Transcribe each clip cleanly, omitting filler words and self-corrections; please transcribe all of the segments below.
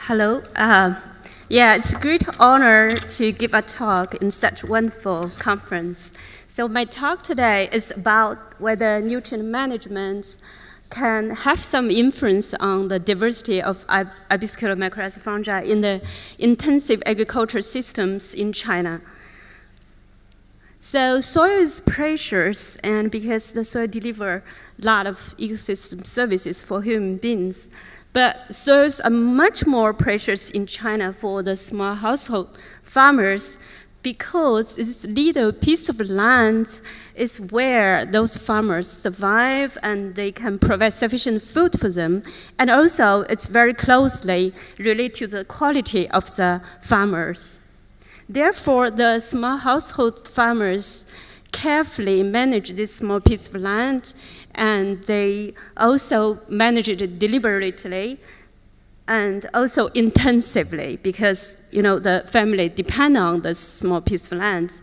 Hello. Yeah, it's a great honor to give a talk in such wonderful conference. So my talk today is about whether nutrient management can have some influence on the diversity of arbuscular mycorrhizal fungi in the intensive agriculture systems in China. So soil is precious, and because the soil delivers a lot of ecosystem services for human beings, but soils are much more precious in China for the small household farmers because this little piece of land is where those farmers survive and they can provide sufficient food for them. And also, it's very closely related to the quality of the farmers. Therefore, the small household farmers carefully manage this small piece of land, and they also manage it deliberately and also intensively because the family depend on this small piece of land.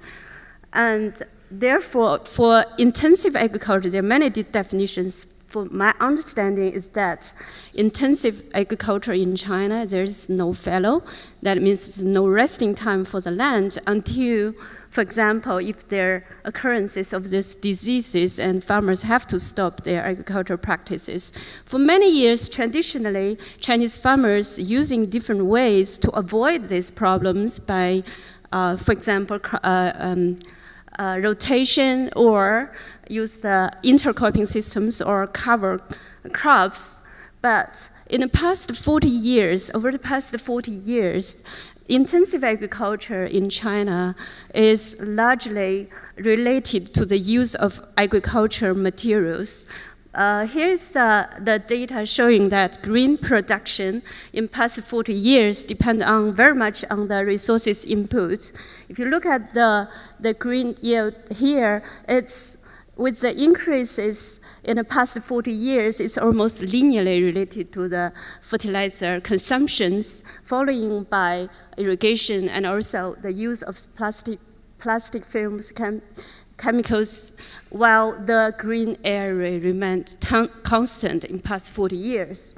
And therefore, for intensive agriculture, there are many definitions. For my understanding is that intensive agriculture in China, there is no fallow. That means no resting time for the land until, for example, if there are occurrences of these diseases and farmers have to stop their agricultural practices. For many years, traditionally, Chinese farmers using different ways to avoid these problems by, for example, rotation or use the intercropping systems or cover crops. But in the past 40 years, over the past 40 years, intensive agriculture in China is largely related to the use of agricultural materials. Here's the data showing that green production in past 40 years depend on very much on the resources input. If you look at the green yield here, it's with the increases in the past 40 years, it's almost linearly related to the fertilizer consumptions, following by irrigation and also the use of plastic films, chemicals, while the green area remained constant in past 40 years.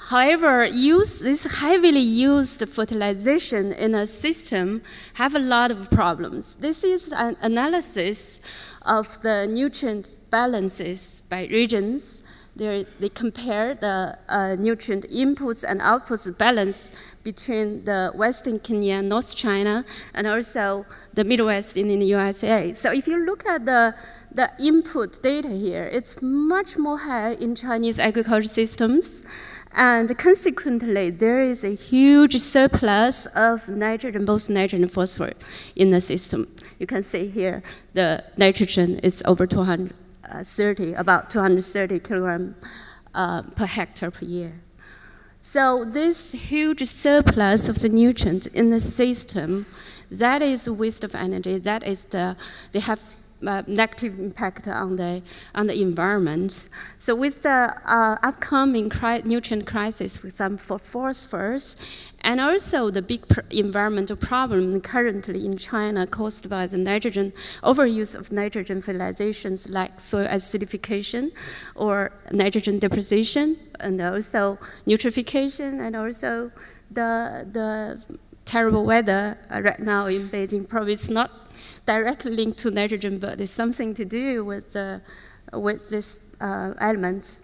However, this heavily used fertilization in a system have a lot of problems. This is an analysis of the nutrient balances by regions. They compare the nutrient inputs and outputs balance between the Western Kenya, North China, and also the Midwest in the USA. So if you look at the input data here, it's much more high in Chinese agriculture systems. And consequently, there is a huge surplus of nitrogen, both nitrogen and phosphorus, in the system. You can see here the nitrogen is over about 230 kilogram per hectare per year. So this huge surplus of the nutrient in the system, that is a waste of energy. That is they have negative impact on the environment. So with the upcoming nutrient crisis, for example, for phosphorus, and also the big environmental problem currently in China caused by the overuse of nitrogen fertilizations like soil acidification or nitrogen deposition, and also eutrophication, and also the terrible weather right now in Beijing. Probably it's not directly linked to nitrogen, but it's something to do with this element.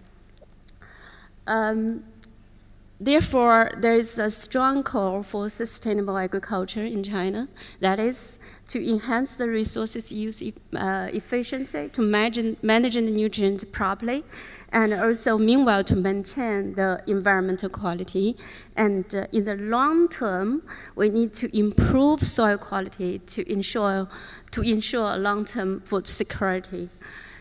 Therefore, there is a strong call for sustainable agriculture in China. That is to enhance the resources use efficiency, to manage the nutrients properly, and also, meanwhile, to maintain the environmental quality. And in the long term, we need to improve soil quality to ensure long-term food security.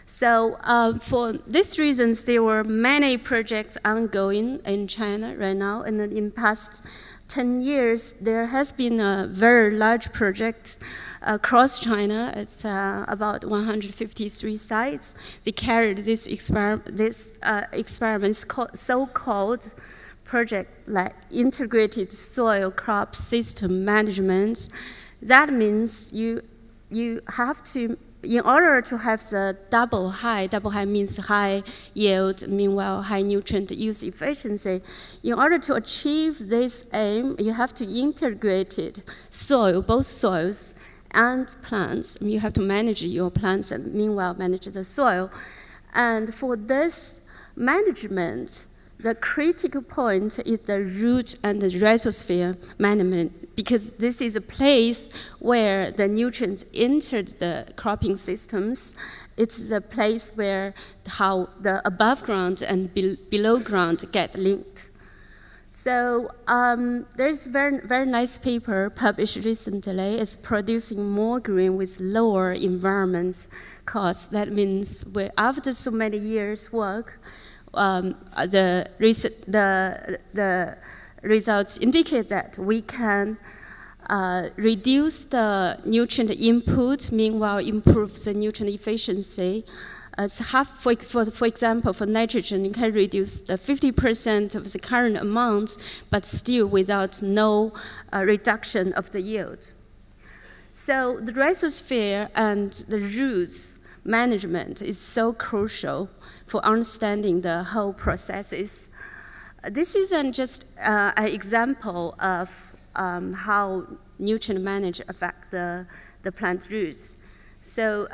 So for these reasons, there were many projects ongoing in China right now. And in the past 10 years, there has been a very large project across China. It's about 153 sites. They carried this experiments so-called project like integrated soil crop system management. That means you have to in order to have the double high means high yield, meanwhile high nutrient use efficiency. In order to achieve this aim, you have to integrate it, both soils and plants. You have to manage your plants and meanwhile manage the soil. And for this management, the critical point is the root and the rhizosphere management, because this is a place where the nutrients entered the cropping systems. It's the place where how the above ground and below ground get linked. So there's very nice paper published recently. It's producing more green with lower environment costs. That means after so many years' work, the results indicate that we can reduce the nutrient input, meanwhile improve the nutrient efficiency. It's half, for example, for nitrogen, you can reduce the 50% of the current amount, but still without no reduction of the yield. So the rhizosphere and the roots management is so crucial for understanding the whole processes. This isn't just an example of how nutrient management affect the plant roots. So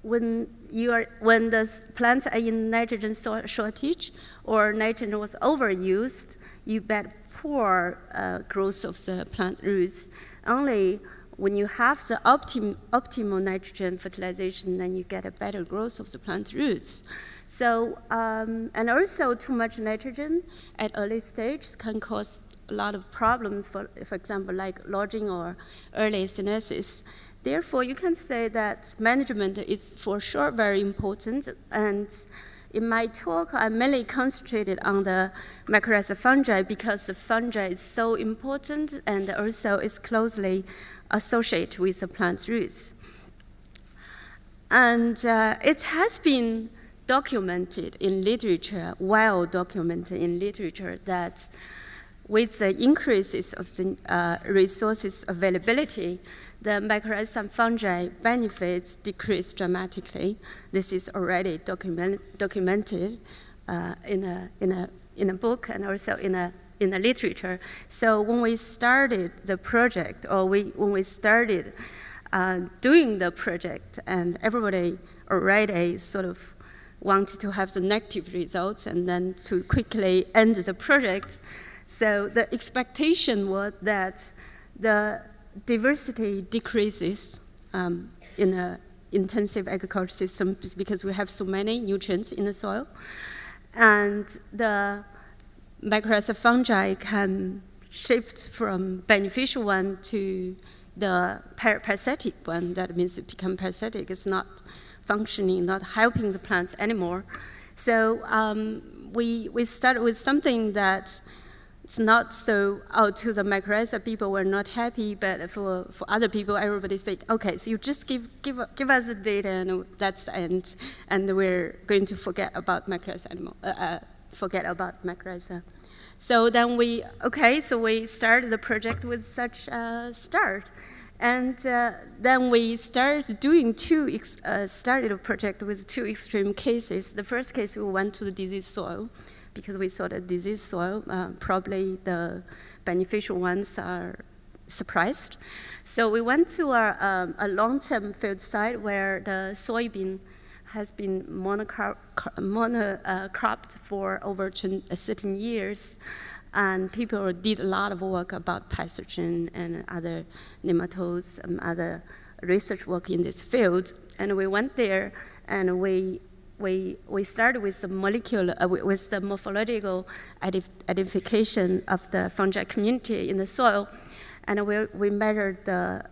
when the plants are in nitrogen shortage or nitrogen was overused, you get poor growth of the plant roots. Only when you have the optimal nitrogen fertilization, then you get a better growth of the plant roots. So, and also too much nitrogen at early stage can cause a lot of problems, for example, like lodging or early senescence. Therefore, you can say that management is for sure very important. And in my talk, I mainly concentrated on the mycorrhizal fungi because the fungi is so important and also is closely associated with the plant roots. And it has been documented in literature, well documented in literature, that with the increases of the resources availability, the mycorrhizal fungi benefits decrease dramatically. This is already documented in a book and also in a literature. So when we started the project, or when we started doing the project, and everybody already sort of wanted to have the negative results and then to quickly end the project. So the expectation was that the diversity decreases in an intensive agriculture system because we have so many nutrients in the soil. And the mycorrhizal fungi can shift from beneficial one to the parasitic one. That means it becomes parasitic. It's not functioning, not helping the plants anymore. So we started with something that it's not so, to the mycorrhizal people were not happy, but for other people, everybody's like, okay, so you just give us the data and that's the end, and we're going to forget about mycorrhizal So then we started the project with such a start. And then we started doing started a project with two extreme cases. The first case, we went to the diseased soil, because we saw that diseased soil, probably the beneficial ones are suppressed. So we went to a long-term field site where the soybean has been monocropped for over 13 years. And people did a lot of work about pathogen and other nematodes and other research work in this field. And we went there and we started with the with the morphological identification of the fungi community in the soil, and we measured the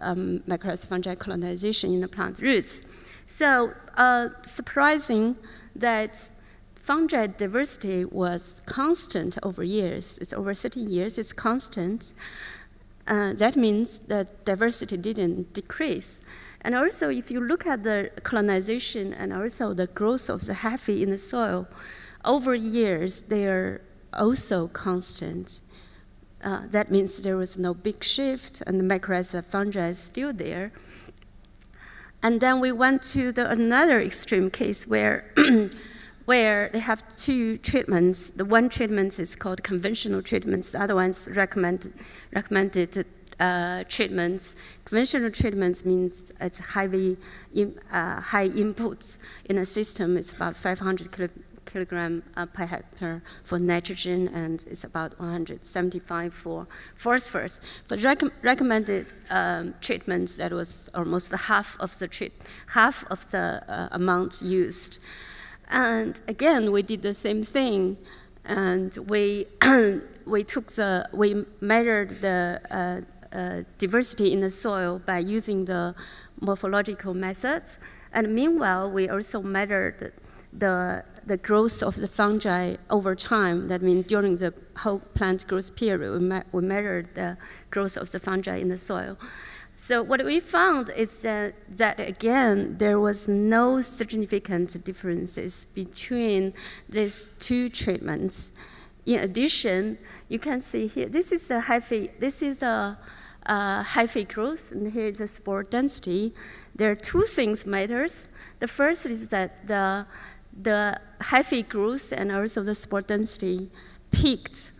mycorrhizal fungi colonization in the plant roots. So surprising that fungi diversity was constant over years. It's over 13 years, it's constant. That means that diversity didn't decrease. And also, if you look at the colonization and also the growth of the hyphae in the soil, over years, they are also constant. That means there was no big shift, and the mycorrhizal fungi is still there. And then we went to another extreme case where, where they have two treatments. The one treatment is called conventional treatments. The other one's recommended treatments. Conventional treatments means it's high input in a system. It's about 500 kilogram per hectare for nitrogen, and it's about 175 for phosphorus. For recommended treatments, that was almost half of the amount used. And again, we did the same thing, and we we measured the diversity in the soil by using the morphological methods. And meanwhile, we also measured the growth of the fungi over time. That means during the whole plant growth period, we measured the growth of the fungi in the soil. So what we found is that again, there was no significant differences between these two treatments. In addition, you can see here, this is a hyphae growth, and here is the spore density. There are two things matters. The first is that the hyphae growth and also the spore density peaked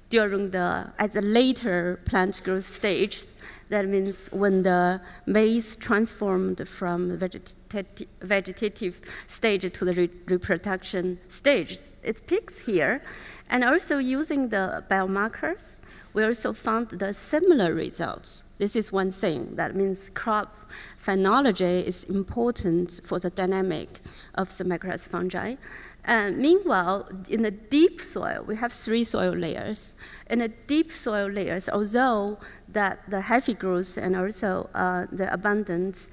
during at the later plant growth stage. That means when the maize transformed from vegetative stage to the reproduction stage, it peaks here. And also using the biomarkers, we also found the similar results. This is one thing. That means crop phenology is important for the dynamic of the mycorrhizal fungi. And meanwhile, in the deep soil, we have 3 soil layers. In the deep soil layers, although that the hyphae growth and also the abundance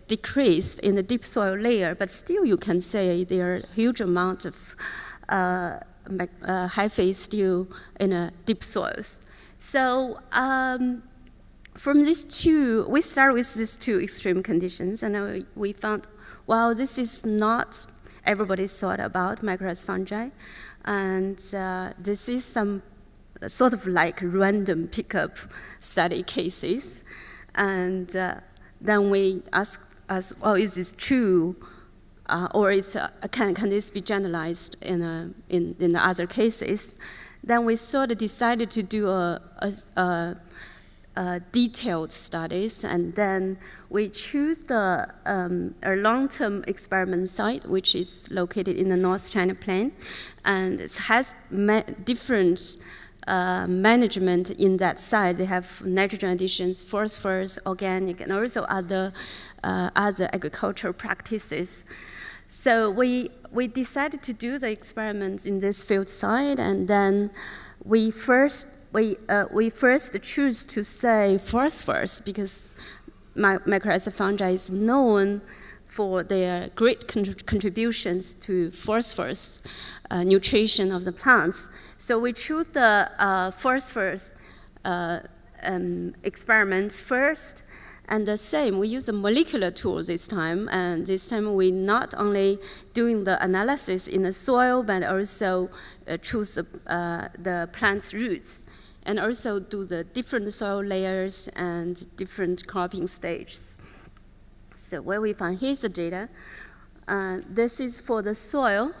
decreased in the deep soil layer, but still you can say there are huge amount of hyphae still in a deep soils. So from these two, we start with these two extreme conditions, and we found, well, this is not everybody thought about mycorrhizal fungi, and this is some sort of like random pickup study cases, and then we asked us, well, is this true, or can this be generalized in the other cases? Then we sort of decided to do a detailed studies, and then we choose a long-term experiment site, which is located in the North China Plain, and it has different management in that site. They have nitrogen additions, phosphorus, organic, and also other agricultural practices. So we decided to do the experiments in this field site, and then we first choose to say phosphorus because mycorrhizal fungi is known for their great contributions to phosphorus nutrition of the plants. So we choose the phosphorus experiment first. And the same, we use a molecular tool this time, and this time we not only doing the analysis in the soil, but also choose the plant's roots, and also do the different soil layers and different cropping stages. So what we found, here's the data. This is for the soil,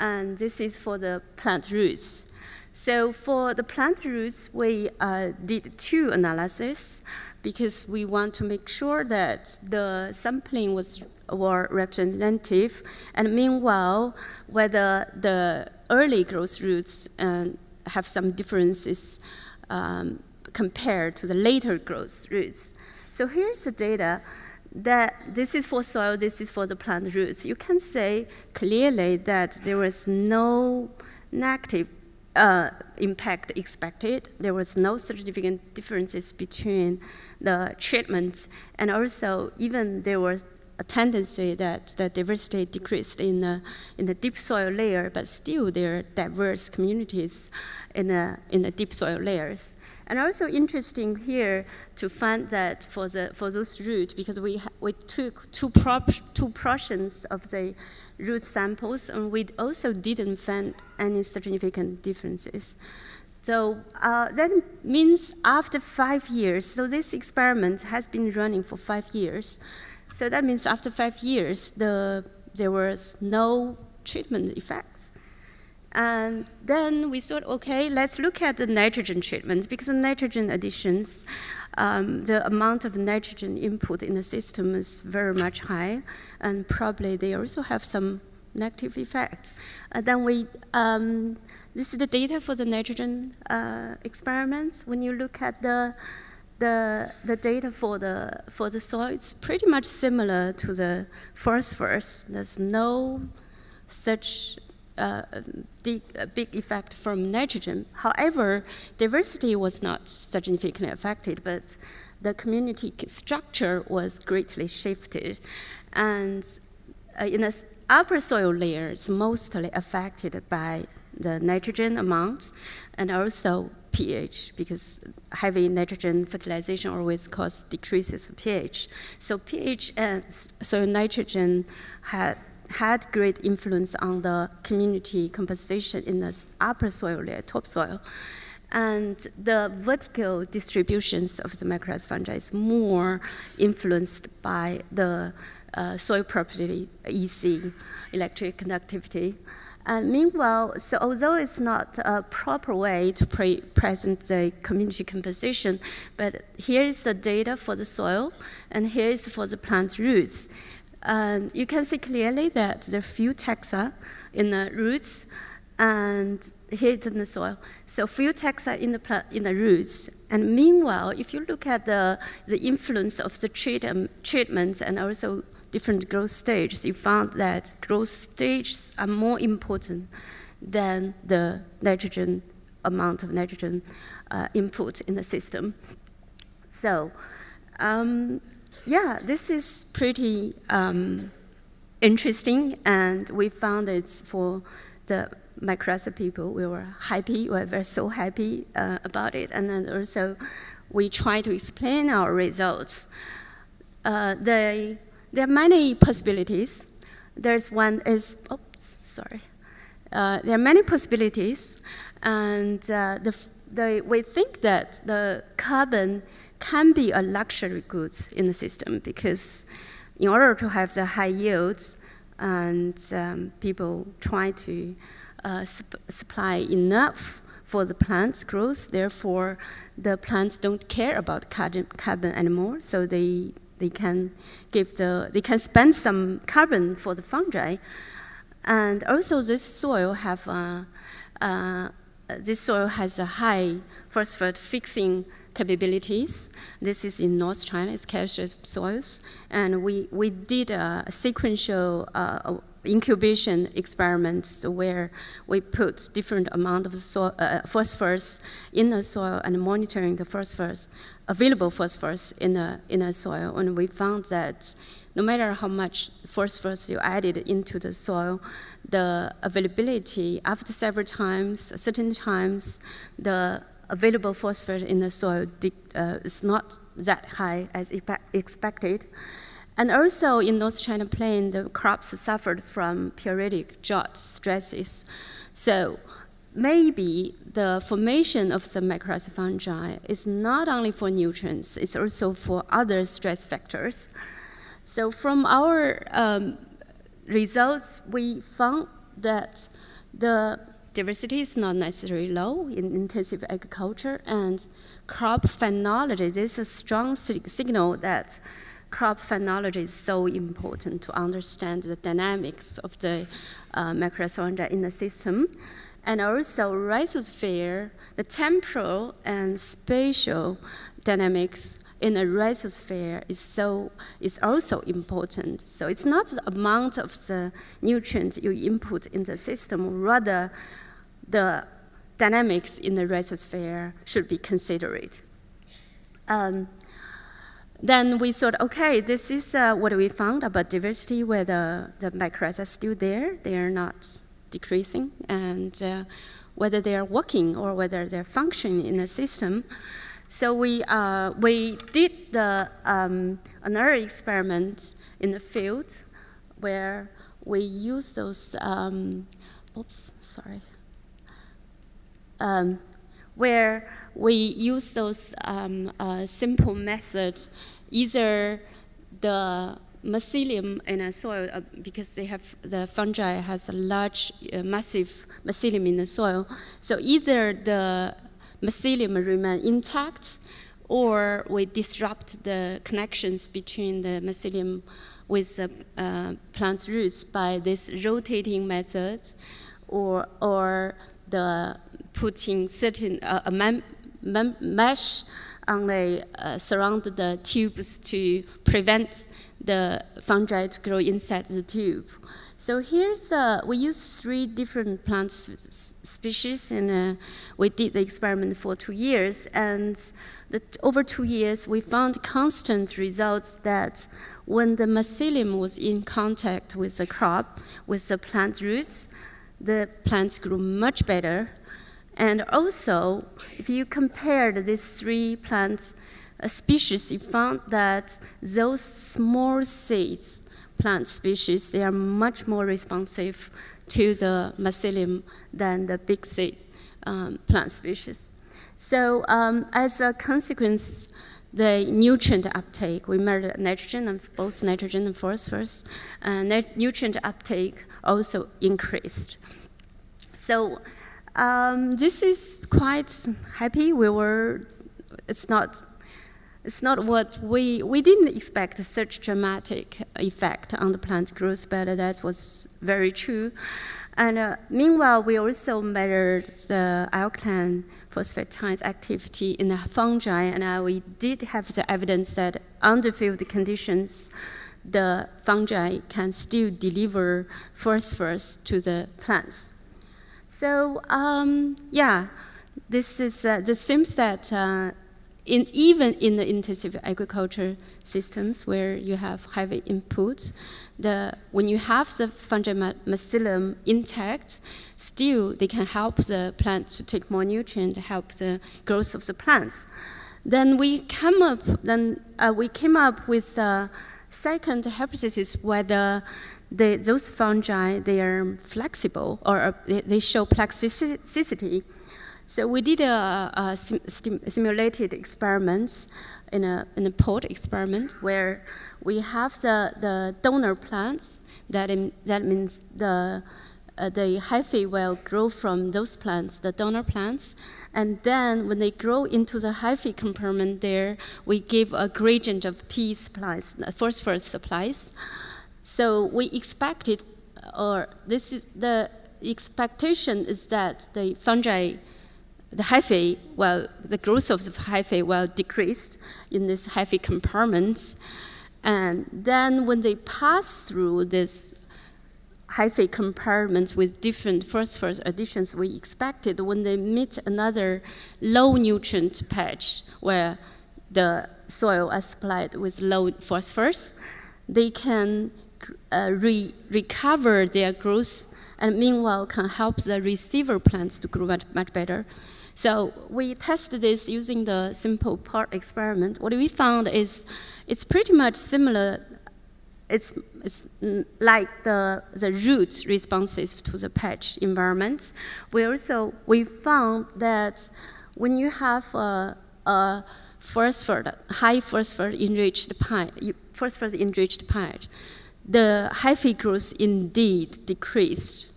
and this is for the plant roots. So for the plant roots, we did 2 analyses, because we want to make sure that the sampling were representative, and meanwhile, whether the early growth roots have some differences compared to the later growth roots. So here's the data that this is for soil, this is for the plant roots. You can say clearly that there was no negative impact expected. There was no significant differences between the treatment, and also even there was a tendency that the diversity decreased in the deep soil layer, but still there are diverse communities in the deep soil layers. And also interesting here to find that for those roots, because we took two portions of the root samples, and we also didn't find any significant differences. So that means after 5 years, so this experiment has been running for 5 years. So that means after 5 years, there was no treatment effects. And then we thought, okay, let's look at the nitrogen treatment, because the nitrogen additions, the amount of nitrogen input in the system is very much high, and probably they also have some negative effects. Then this is the data for the nitrogen experiments. When you look at the data for the soil, it's pretty much similar to the phosphorus. There's no such big effect from nitrogen. However, diversity was not significantly affected, but the community structure was greatly shifted. And in the upper soil layer, it's mostly affected by the nitrogen amount and also pH, because heavy nitrogen fertilization always causes decreases of pH. So pH and soil nitrogen had great influence on the community composition in the upper soil layer, topsoil. And the vertical distributions of the mycorrhizal fungi is more influenced by the soil property, EC, electric conductivity. And meanwhile, so although it's not a proper way to present the community composition, but here is the data for the soil, and here is for the plant roots. And you can see clearly that there are few taxa in the roots, and here it's in the soil. So few taxa in the roots. And meanwhile, if you look at the influence of the treatment and also different growth stages, you found that growth stages are more important than the nitrogen amount of nitrogen input in the system. So, yeah, this is pretty interesting, and we found it for the mycorrhizal people. We were happy, we were so happy about it, and then also we try to explain our results. There are many possibilities. There's one is, oops, sorry. There are many possibilities, and we think that the carbon can be a luxury good in the system, because in order to have the high yields, and people try to supply enough for the plant's growth, therefore the plants don't care about carbon anymore, so they can spend some carbon for the fungi. And also this soil has a high phosphate fixing capabilities. This is in North China, it's calcareous soils. And we did a sequential incubation experiment where we put different amount of phosphorus in the soil and monitoring the phosphorus, available phosphorus in the soil. And we found that no matter how much phosphorus you added into the soil, the availability after several times, certain times, the available phosphorus in the soil is not that high as expected. And also in North China Plain, the crops suffered from periodic drought stresses. So maybe the formation of the mycorrhizal fungi is not only for nutrients, it's also for other stress factors. So from our results, we found that the diversity is not necessarily low in intensive agriculture, and crop phenology, there's a strong signal that crop phenology is so important to understand the dynamics of the mycorrhizal fungi in the system. And also rhizosphere, the temporal and spatial dynamics in a rhizosphere is also important. So it's not the amount of the nutrients you input in the system, rather the dynamics in the rhizosphere should be considered. Then we thought, okay, this is what we found about diversity, where the mycorrhizal are still there, they are not decreasing, and whether they are working or whether they're functioning in the system. So we did another experiment in the field where we use those, where we use those simple methods, either the mycelium in a soil, because the fungi has a large, massive mycelium in the soil. So either the mycelium remain intact, or we disrupt the connections between the mycelium with the plant's roots by this rotating method, or the putting certain mesh on the surround the tubes to prevent the fungi to grow inside the tube. So here's we use 3 different plant species, and we did the experiment for 2 years. And over 2 years, we found constant results that when the mycelium was in contact with the crop, with the plant roots, the plants grew much better. And also, if you compared these 3 plant species, you found that those small seeds plant species, they are much more responsive to the mycelium than the big seed plant species. So as a consequence, the nutrient uptake, we measured nitrogen, and both nitrogen and phosphorus, nutrient uptake also increased. So this is quite happy. It's not what we didn't expect such dramatic effect on the plant growth, but that was very true. And meanwhile, we also measured the alkaline phosphatide activity in the fungi, and we did have the evidence that under field conditions, the fungi can still deliver phosphorus to the plants. So this seems that even in the intensive agriculture systems where you have heavy inputs, when you have the fungi mycelium intact, still they can help the plant to take more nutrients, help the growth of the plants. Then we came up with the second hypothesis, whether those fungi, they are flexible, or they show plasticity. So we did a simulated experiment in a pot experiment where we have the donor plants. That means the hyphae will grow from those plants, the donor plants, and then when they grow into the hyphae compartment there, we give a gradient of P supplies, phosphorus supplies. So we expected, or this is the expectation, is that the fungi, the hyphae, the growth of the hyphae will decrease in this hyphae compartment. And then when they pass through this hyphae compartment with different phosphorus additions, we expected when they meet another low nutrient patch where the soil is supplied with low phosphorus, they can recover their growth, and meanwhile can help the receiver plants to grow much better. So we tested this using the simple pot experiment. What we found is it's pretty much similar. It's like the root responses to the patch environment. We found that when you have a high phosphorus enriched patch, the hyphae growth indeed decreased.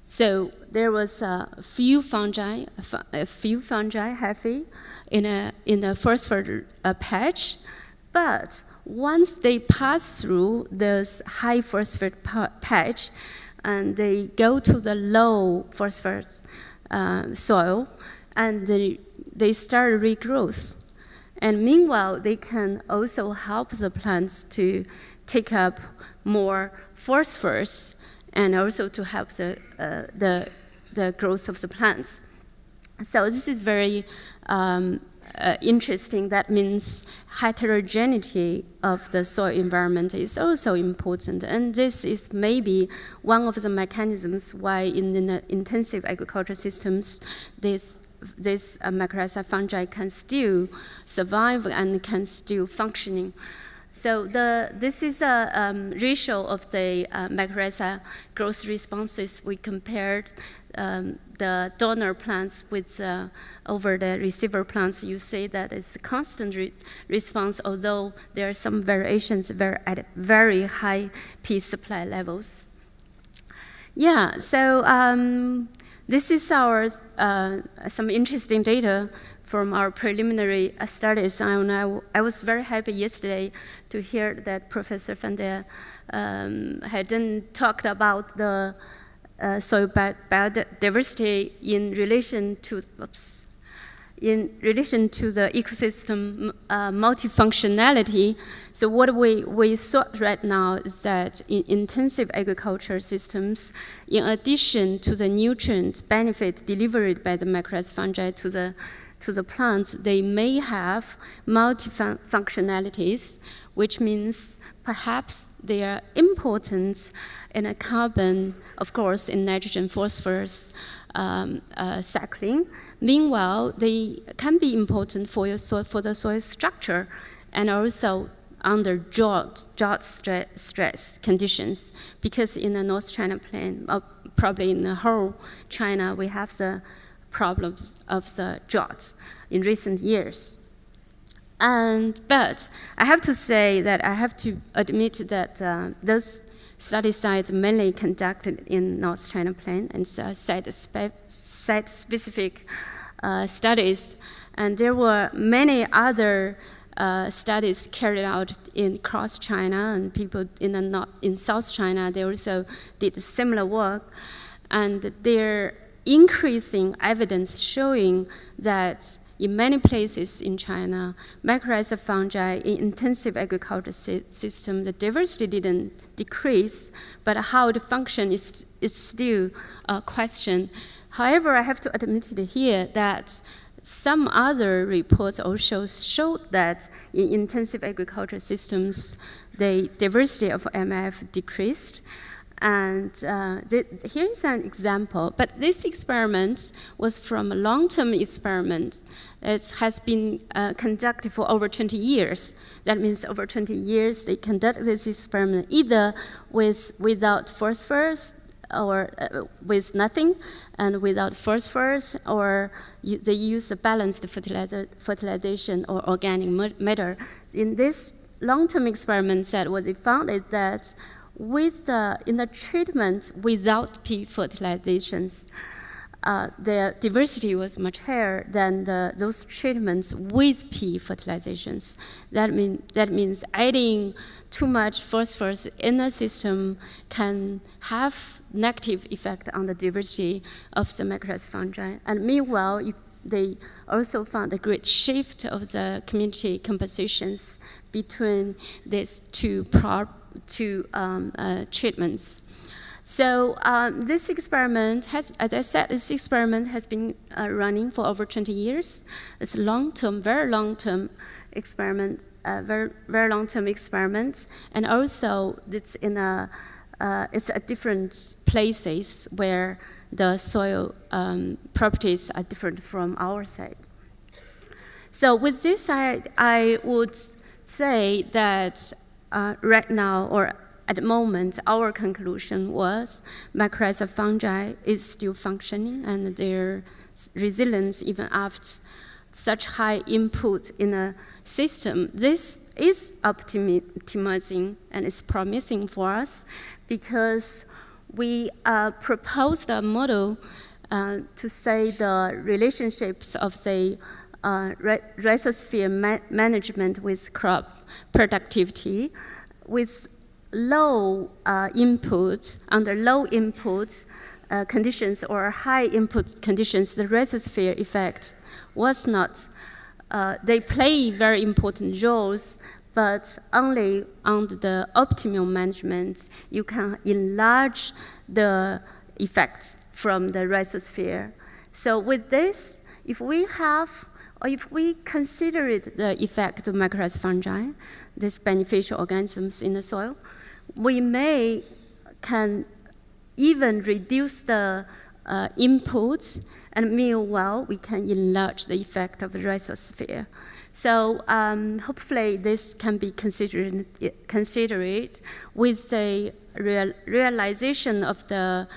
So there was a few fungi hyphae in a phosphorus patch, but once they pass through this high phosphorus patch and they go to the low phosphorus soil, and they start regrowth. And meanwhile, they can also help the plants to take up more phosphorus, and also to help the growth of the plants. So this is very interesting. That means heterogeneity of the soil environment is also important, and this is maybe one of the mechanisms why in the intensive agriculture systems this mycorrhizal fungi can still survive and can still functioning. So this is a ratio of the mycorrhiza growth responses. We compared the donor plants with over the receiver plants. You see that it's a constant response, although there are some variations at very high P supply levels. Yeah, so this is our some interesting data from our preliminary studies. And I was very happy yesterday to hear that Professor van der Heijden talked about the soil biodiversity in relation to the ecosystem multifunctionality. So what we thought right now is that in intensive agriculture systems, in addition to the nutrient benefit delivered by the mycorrhiza fungi to the plants, they may have multifunctionalities, which means perhaps they are important in a carbon, of course, in nitrogen, phosphorus cycling. Meanwhile, they can be important for the soil structure and also under drought stress conditions, because in the North China Plain, probably in the whole China, we have the problems of the drought in recent years. But I have to say that I have to admit that those study sites mainly conducted in North China Plain and site-specific studies, and there were many other studies carried out in cross China, and people in South China, they also did similar work, and there increasing evidence showing that in many places in China, mycorrhiza fungi in intensive agriculture system, the diversity didn't decrease, but how the function is still a question. However, I have to admit it here that some other reports also showed that in intensive agriculture systems, the diversity of MF decreased. And here's an example, but this experiment was from a long-term experiment. It has been conducted for over 20 years. That means over 20 years they conduct this experiment either without phosphorus or with nothing, and without phosphorus, or they use a balanced fertilization or organic matter. In this long-term experiment, what they found is that in the treatment without P fertilizations, the diversity was much higher than those treatments with P fertilizations. That means adding too much phosphorus in the system can have negative effect on the diversity of the mycorrhiza fungi. And meanwhile, they also found a great shift of the community compositions between these two treatments. So this experiment has, as I said, has been running for over 20 years. It's a long-term, very long-term experiment, very long-term experiment, and also it's at different places where the soil properties are different from our side. So with this, I would say that right now, or at the moment, our conclusion was mycorrhiza fungi is still functioning and they're resilient even after such high input in a system. This is optimizing and is promising for us because we proposed a model to say the relationships of the rhizosphere management with crop productivity with low input, under low input conditions or high input conditions, the rhizosphere effect was not, they play very important roles, but only under the optimal management, you can enlarge the effects from the rhizosphere. So with this, if we consider the effect of mycorrhiza fungi, these beneficial organisms in the soil, we can even reduce the input, and meanwhile we can enlarge the effect of the rhizosphere. So hopefully this can be considered with the realization of the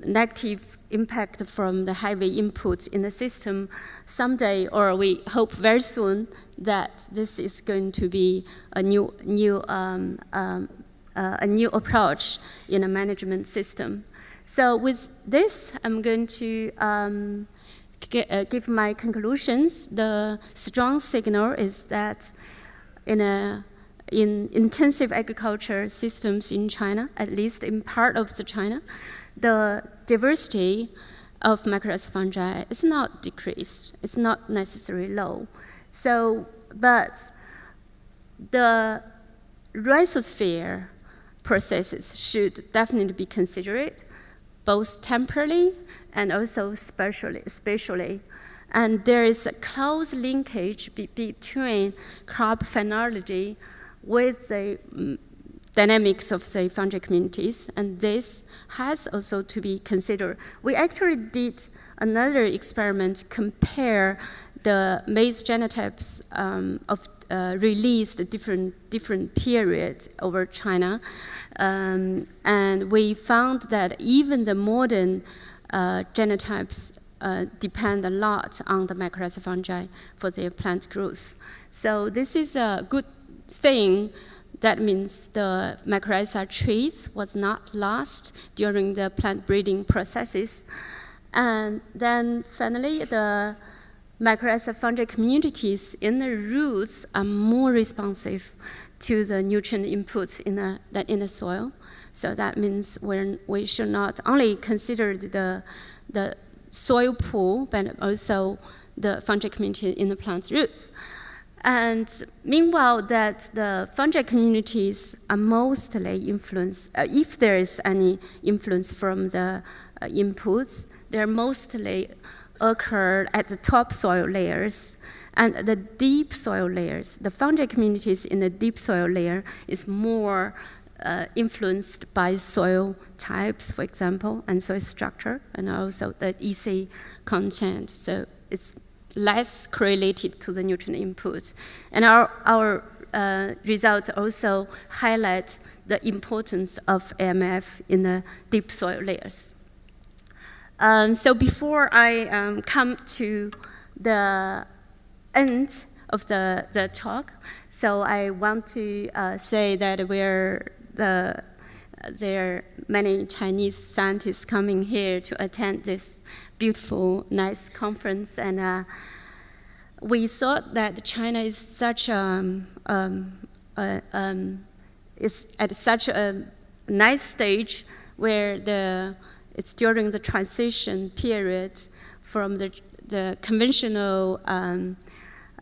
negative impact from the heavy input in the system someday, or we hope very soon, that this is going to be a new approach in a management system. So with this, I'm going to give my conclusions. The strong signal is that in intensive agriculture systems in China, at least in part of China, the diversity of mycorrhizal fungi is not decreased. It's not necessarily low. So, but the rhizosphere processes should definitely be considered, both temporally and also spatially. And there is a close linkage between crop phenology with the dynamics of, say, fungi communities, and this has also to be considered. We actually did another experiment, compare the maize genotypes of released different periods over China, and we found that even the modern genotypes depend a lot on the mycorrhizal fungi for their plant growth. So this is a good thing. That means the mycorrhizal traits was not lost during the plant breeding processes. And then finally, the mycorrhizal fungi communities in the roots are more responsive to the nutrient inputs in the soil. So that means we should not only consider the soil pool, but also the fungi community in the plant roots. And meanwhile, that the fungi communities are mostly influenced, if there is any influence from the inputs, they're mostly occur at the topsoil layers. And the deep soil layers, the fungi communities in the deep soil layer is more influenced by soil types, for example, and soil structure, and also the EC content. So it's less correlated to the nutrient input. And our results also highlight the importance of AMF in the deep soil layers. So before I come to the end of the talk, so I want to say that there are many Chinese scientists coming here to attend this beautiful, nice conference, and we thought that China is such is at such a nice stage where it's during the transition period from the conventional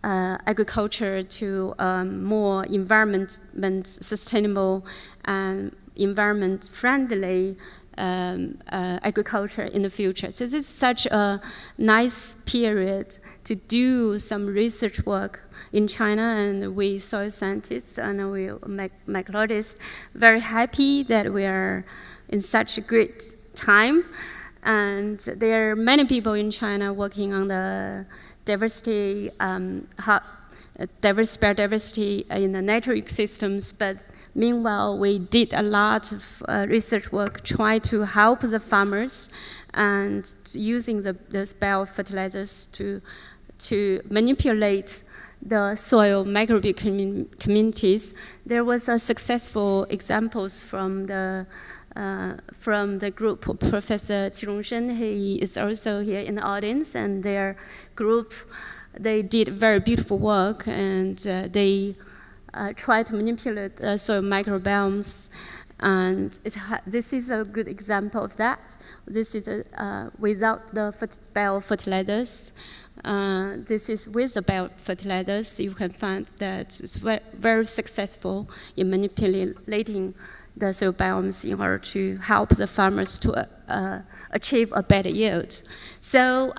agriculture to more environment sustainable and environment friendly agriculture in the future. So this is such a nice period to do some research work in China, and we soil scientists and we mycologist very happy that we are in such a great time. And there are many people in China working on the diversity, biodiversity in the natural ecosystems, but meanwhile, we did a lot of research work, try to help the farmers and using those biofertilizers to manipulate the soil microbial communities. There was a successful examples from the group of Professor Zhang. He is also here in the audience, and their group, they did very beautiful work, and they try to manipulate soil microbiomes, and this is a good example of that. This is without the biofertilizers. This is with the biofertilizers. You can find that it's very successful in manipulating the soil biomes in order to help the farmers to achieve a better yield. So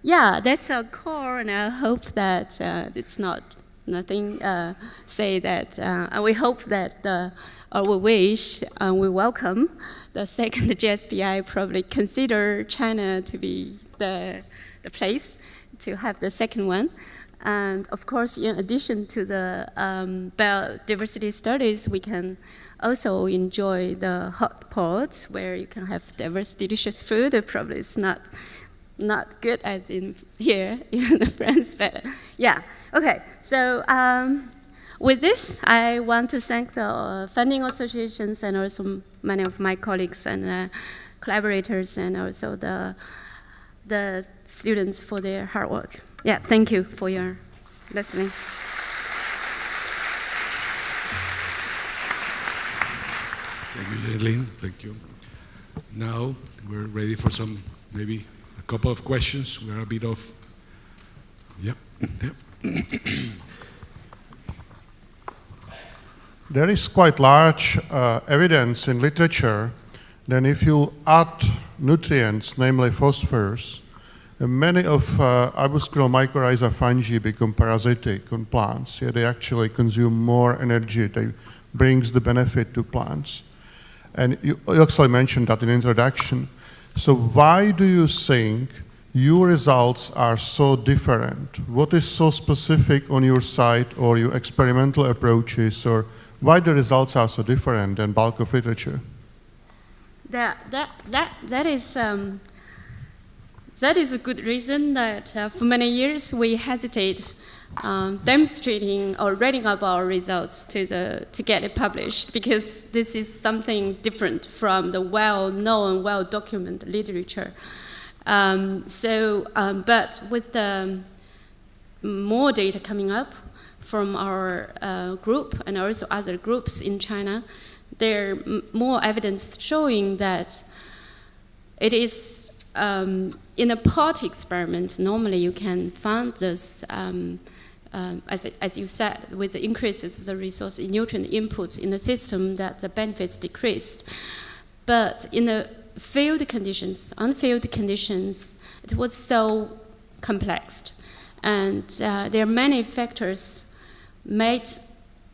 yeah, that's our core, and I hope that it's nothing say that, and we hope that we wish and we welcome the second GSBI probably consider China to be the place to have the second one. And of course, in addition to the biodiversity studies, we can also enjoy the hot pots where you can have diverse, delicious food. It probably is not good as in here in France, but yeah. Okay, so with this, I want to thank the funding associations and also many of my colleagues and collaborators and also the students for their hard work. Yeah, thank you for your listening. Thank you, Junling. Thank you. Now we're ready for some, maybe a couple of questions. We're a bit off. Yep. There is quite large evidence in literature that if you add nutrients, namely phosphorus, many of arbuscular mycorrhizal fungi become parasitic on plants. Yeah, they actually consume more energy. They brings the benefit to plants. And you actually mentioned that in introduction. So why do you think your results are so different? What is so specific on your side or your experimental approaches, or why the results are so different than bulk of literature? That is a good reason that for many years we hesitate demonstrating or writing up our results to get it published, because this is something different from the well-known, well-documented literature. But with the more data coming up from our group and also other groups in China, there are more evidence showing that it is in a pot experiment. Normally, you can find this, as you said, with the increases of the resource in nutrient inputs in the system, that the benefits decreased. But in the field conditions, unfield conditions, it was so complex, and there are many factors might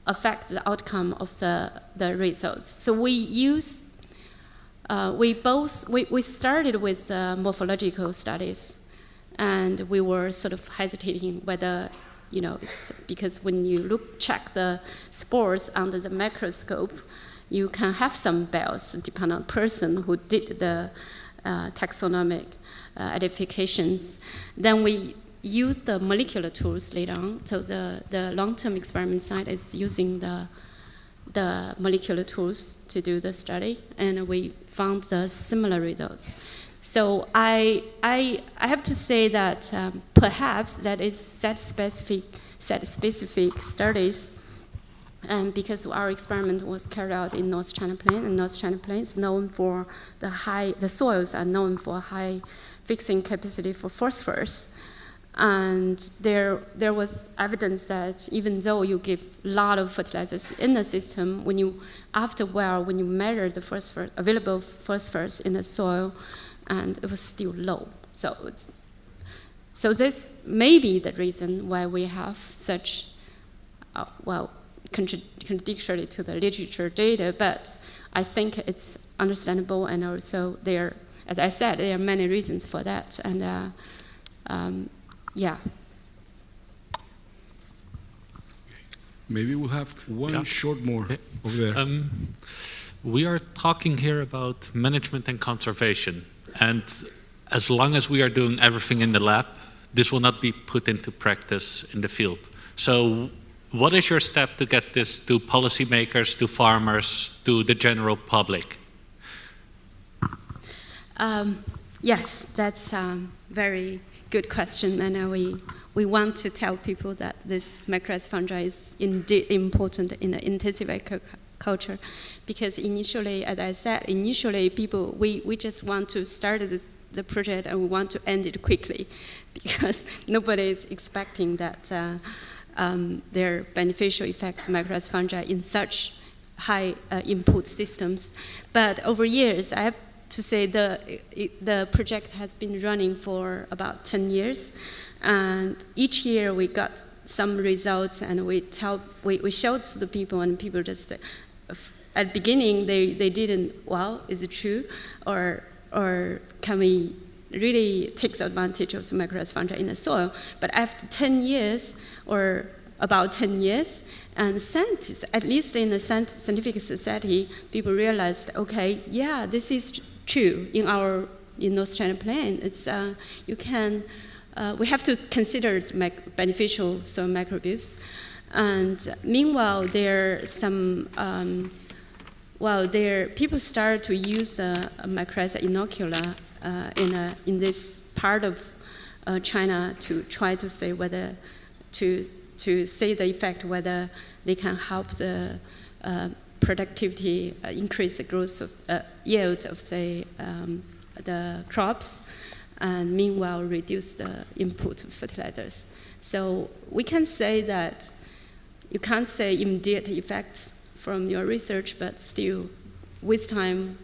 affect the outcome of the results. So we started with morphological studies, and we were sort of hesitating whether, it's because when you check the spores under the microscope, you can have some bias depending on the person who did the taxonomic identifications. Then we use the molecular tools later on. So the long-term experiment site is using the molecular tools to do the study, and we found the similar results. So I have to say that perhaps that is set specific studies, and because our experiment was carried out in North China Plain, and North China Plain is known for the soils are known for high fixing capacity for phosphorus. And there was evidence that even though you give a lot of fertilizers in the system, when you measure the available phosphorus in the soil, and it was still low. So this may be the reason why we have such, contradictory to the literature data, but I think it's understandable, and also as I said, there are many reasons for that, and yeah. Maybe we'll have one short more over there. We are talking here about management and conservation, and as long as we are doing everything in the lab, this will not be put into practice in the field. So what is your step to get this to policymakers, to farmers, to the general public? Yes, that's very good question, and we want to tell people that this mycorrhizal fungi is indeed important in the intensive agriculture, because initially, as I said, people, we just want to start the project and we want to end it quickly, because nobody is expecting that their beneficial effects of mycorrhizal fungi in such high input systems. But over years, I have to say the project has been running for about 10 years, and each year we got some results, and we showed to the people, and people just at the beginning they didn't, well, is it true, or can we really takes advantage of the mycorrhizal fungi in the soil. But after 10 years, or about 10 years, and scientists, at least in the scientific society, people realized, okay, yeah, this is true in North China Plain. It's we have to consider beneficial soil microbes. And meanwhile, there are some people start to use mycorrhizal inocula in this part of China to try to say whether to see the effect, whether they can help the productivity, increase the growth of yield of the crops, and meanwhile reduce the input of fertilizers. So we can say that you can't say immediate effect from your research, but still, with time,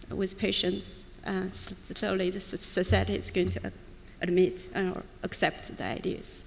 with patience, slowly the society is going to admit or accept the ideas.